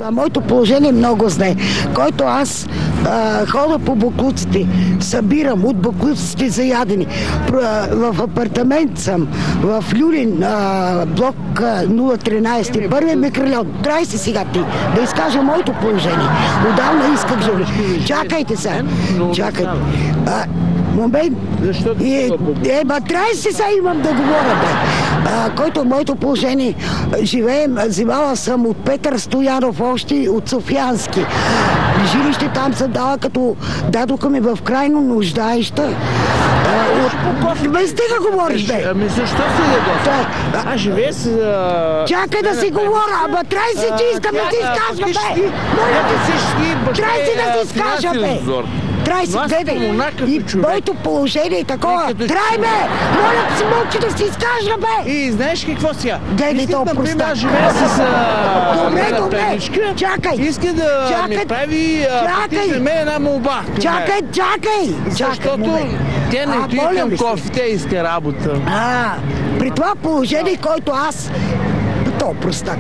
Моето положение много зле, който аз хода по буклуците, събирам от буклуците за ядене. В апартамент съм, в Люлин, блок 013, първият микрорайон. Трай се сега ти, да изкажа моето положение. Отдавна исках жени. Чакайте сега, чакайте. Момент. Трябва се сега имам да говоря, бе. Който моето положение живеем, взимала съм от Петър Стоянов още от Софиянски. Жилище там съм дала, като дадоха ми в крайно нуждаеща. Ме стига говориш, бе. Ами защо си ядоса? Аз живея с... Чакай да си говоря, ама трябва си, че искам да си изказва, бе. Моля ти, трябва си да си изкажа, бе. Трай си, гледай, и моето положение е такова. Трай, бе! Моля да си мълчи да си изкажа, бе! И знаеш какво сега? Гледай то простак. Аз живея с Добре, чакай! Иска да ми прави за мен една молба. Чакай! Защото тя не отиде към кофите и иска работа. При това положение, който аз... То простак.